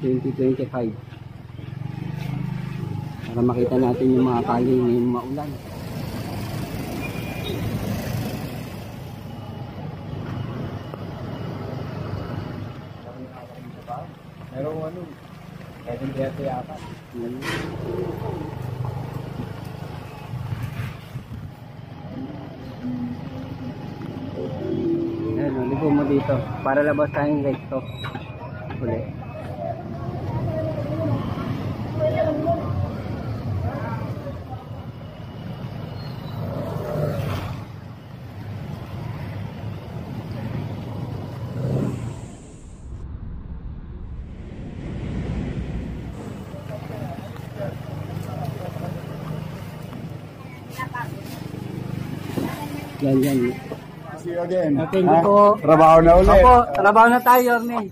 2025. Para makita natin yung mga kali ngayong maulan. Merong ano, 7:30 yata. Ayan, ligo mo dito para labas tayong recto ulit. Yan. See you again. Thank you po. Trabaho na ulit. Opo, trabaho na tayo, Yorme.